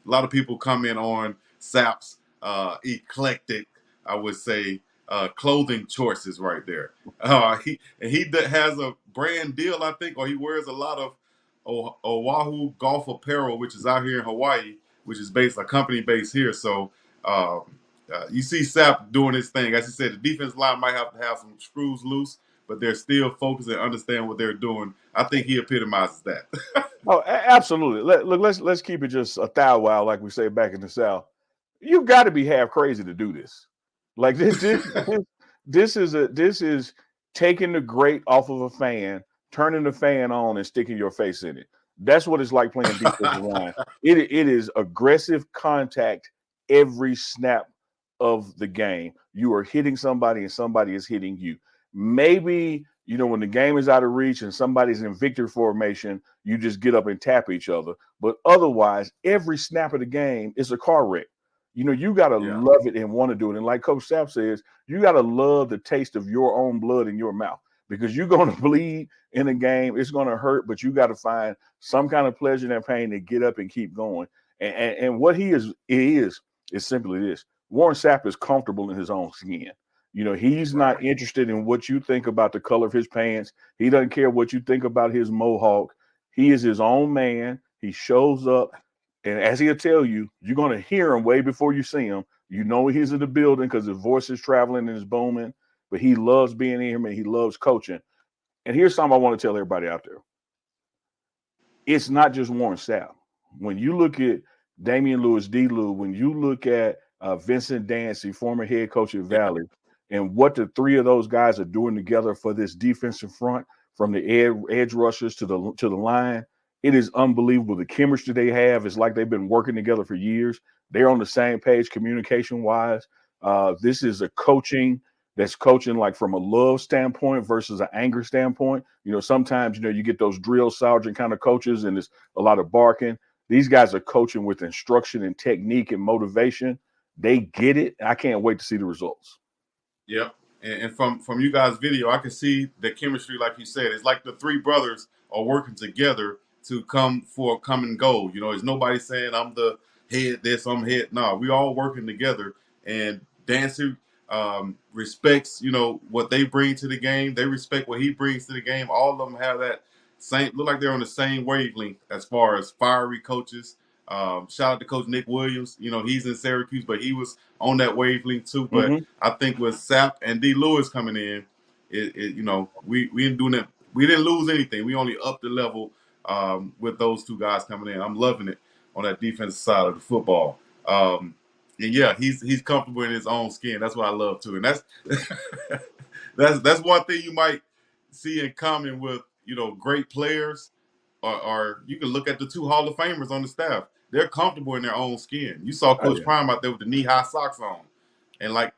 lot of people comment on Sapp's eclectic, I would say, clothing choices right there. Has a brand deal, I think, or he wears a lot of Oahu golf apparel, which is out here in Hawaii, which is based a company based here. So um, you see Sapp doing his thing. As he said, the defense line might have to have some screws loose, but they're still focused and understand what they're doing. I think he epitomizes that. Oh, absolutely. Look, let's keep it just a thou wow, like we say back in the South. You've got to be half crazy to do this. Like this is taking the grate off of a fan, turning the fan on, and sticking your face in it. That's what it's like playing defensive line. It is aggressive contact every snap of the game. You are hitting somebody, and somebody is hitting you. Maybe when the game is out of reach and somebody's in victory formation, you just get up and tap each other. But otherwise, every snap of the game is a car wreck. You got to Yeah. love it and want to do it. And like Coach Sapp says, you got to love the taste of your own blood in your mouth because you're going to bleed in a game. It's going to hurt, but you got to find some kind of pleasure and pain to get up and keep going. And what he is simply this. Warren Sapp is comfortable in his own skin. He's not Right. interested in what you think about the color of his pants. He doesn't care what you think about his mohawk. He is his own man. He shows up. And as he'll tell you, you're going to hear him way before you see him. You know he's in the building because his voice is traveling and is booming. But he loves being in here and he loves coaching. And here's something I want to tell everybody out there. It's not just Warren Sapp. When you look at Damian Lewis, D-Lew, when you look at Vincent Dancy, former head coach at Yeah. Valley, and what the three of those guys are doing together for this defensive front, from the edge rushers to the line, it is unbelievable. The chemistry they have is like they've been working together for years. They're on the same page communication wise. This is a coaching that's coaching like from a love standpoint versus an anger standpoint. Sometimes you get those drill sergeant kind of coaches and there's a lot of barking. These guys are coaching with instruction and technique and motivation. They get it. I can't wait to see the results. Yep. And from you guys' video, I can see the chemistry, like you said. It's like the three brothers are working together to come for a common goal. There's nobody saying I'm the head this, I'm head. No, we all working together. And Dancy respects, what they bring to the game. They respect what he brings to the game. All of them have that same look like they're on the same wavelength as far as fiery coaches. Shout out to Coach Nick Williams. He's in Syracuse, but he was on that wavelength too. But Mm-hmm. I think with Sapp and D. Lewis coming in, we didn't do that. We didn't lose anything. We only upped the level with those two guys coming in. I'm loving it on that defensive side of the football. And yeah, he's comfortable in his own skin. That's what I love too. And that's that's one thing you might see in common with great players, or you can look at the two Hall of Famers on the staff. They're comfortable in their own skin. You saw Oh, Coach yeah. Prime out there with the knee-high socks on, and like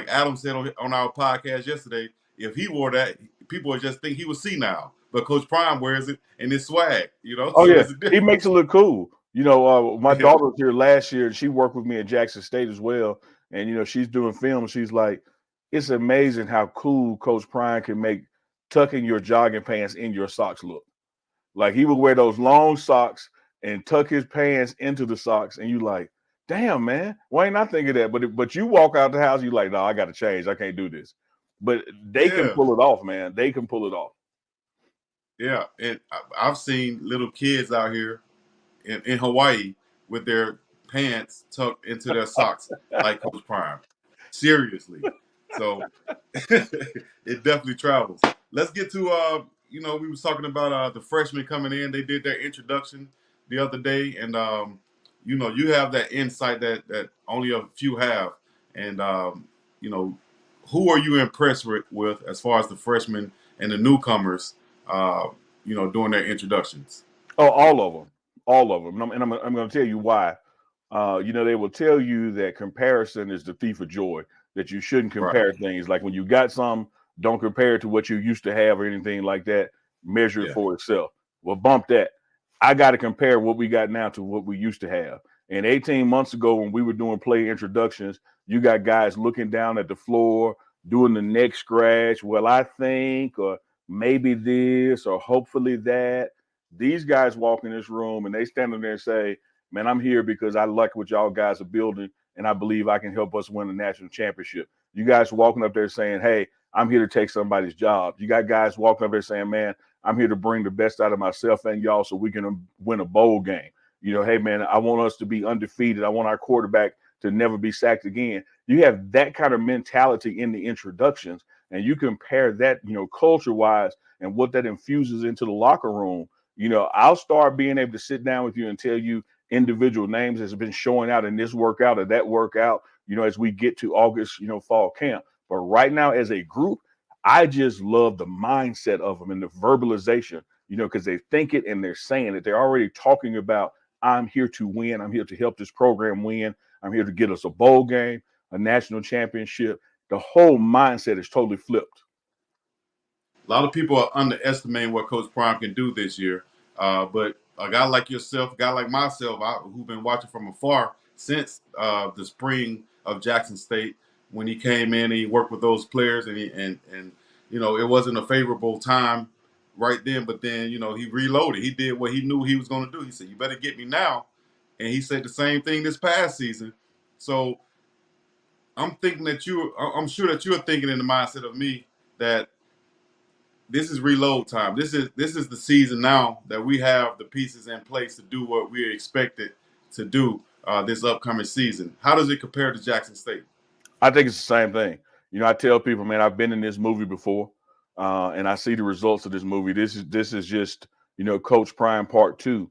Adam said on our podcast yesterday, if he wore that, people would just think he was senile. But Coach Prime wears it and it's swag, Oh, so yeah. there's a He makes difference. it look cool. My Yeah, daughter was here last year and she worked with me at Jackson State as well. And, she's doing film. She's like, it's amazing how cool Coach Prime can make tucking your jogging pants in your socks look. Like he would wear those long socks and tuck his pants into the socks. And you like, damn, man, why ain't I thinking that? But you walk out the house, you like, no, I got to change. I can't do this. But they can yeah, pull it off, man. They can pull it off. yeah. And I've seen little kids out here in Hawaii with their pants tucked into their socks, like Coach Prime. Seriously. So it definitely travels. Let's get to we was talking about the freshmen coming in. They did their introduction the other day, and you have that insight that only a few have. And you know, who are you impressed with as far as the freshmen and the newcomers? Doing their introductions. Oh, all of them, all of them. I'm going to tell you why. They will tell you that comparison is the thief of joy. That you shouldn't Right. compare things. Like when you got some, don't compare it to what you used to have or anything like that. Measure it Yeah. for itself. Well, bump that. I got to compare what we got now to what we used to have. And 18 months ago, when we were doing play introductions, you got guys looking down at the floor, doing the neck scratch. Well, I think, or maybe this, or hopefully that. These guys walk in this room and they stand there and say, man, I'm here because I like what y'all guys are building, and I believe I can help us win the national championship. You guys walking up there saying, hey, I'm here to take somebody's job. You got guys walking up there saying, man, I'm here to bring the best out of myself and y'all so we can win a bowl game. Hey, man, I want us to be undefeated. I want our quarterback to never be sacked again. You have that kind of mentality in the introductions, and you compare that, culture-wise and what that infuses into the locker room. I'll start being able to sit down with you and tell you individual names that's been showing out in this workout or that workout, as we get to August, fall camp. But right now, as a group, I just love the mindset of them and the verbalization, because they think it and they're saying it. They're already talking about, I'm here to win. I'm here to help this program win. I'm here to get us a bowl game, a national championship. The whole mindset is totally flipped. A lot of people are underestimating what Coach Prime can do this year. But a guy like yourself, a guy like myself, who've been watching from afar since the spring of Jackson State, when he came in and he worked with those players, and it wasn't a favorable time right then. But then he reloaded. He did what he knew he was going to do. He said, "You better get me now," and he said the same thing this past season. So I'm sure that you're thinking in the mindset of me that this is reload time. This is the season now that we have the pieces in place to do what we're expected to do this upcoming season. How does it compare to Jackson State? I think it's the same thing. I tell people, man, I've been in this movie before, and I see the results of this movie. This is just, Coach Prime Part 2,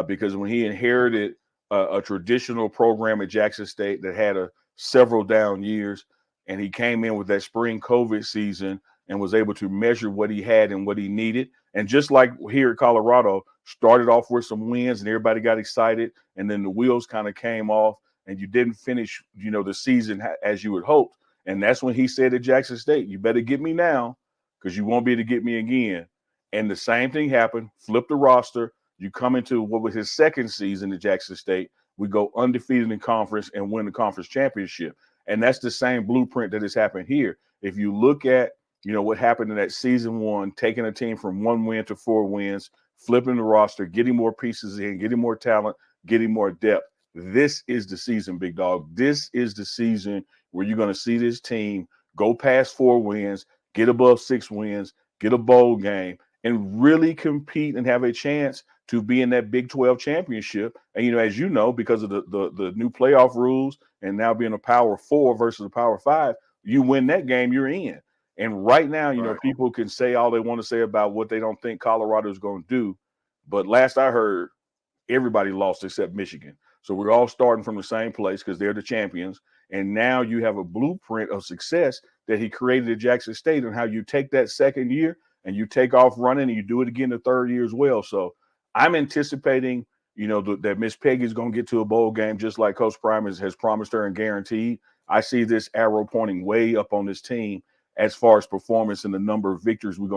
because when he inherited a traditional program at Jackson State that had several down years, and he came in with that spring COVID season and was able to measure what he had and what he needed. And just like here at Colorado, started off with some wins and everybody got excited, and then the wheels kind of came off and you didn't finish, the season as you had hoped. And that's when he said at Jackson State, you better get me now because you won't be able to get me again. And the same thing happened, flip the roster. You come into what was his second season at Jackson State. We go undefeated in conference and win the conference championship. And that's the same blueprint that has happened here. If you look at, what happened in that season one, taking a team from 1 win to 4 wins, flipping the roster, getting more pieces in, getting more talent, getting more depth. This is the season, Big Dog. This is the season where you're going to see this team go past 4 wins, get above 6 wins, get a bowl game, and really compete and have a chance to be in that Big 12 championship. And, as you know, because of the new playoff rules and now being a Power 4 versus a Power 5, you win that game, you're in. And right now, Right. people can say all they want to say about what they don't think Colorado is going to do. But last I heard, everybody lost except Michigan. So we're all starting from the same place because they're the champions. And now you have a blueprint of success that he created at Jackson State, and how you take that second year and you take off running and you do it again the third year as well. So I'm anticipating, that Miss Peggy's going to get to a bowl game just like Coach Prime has promised her and guaranteed. I see this arrow pointing way up on this team as far as performance and the number of victories we're going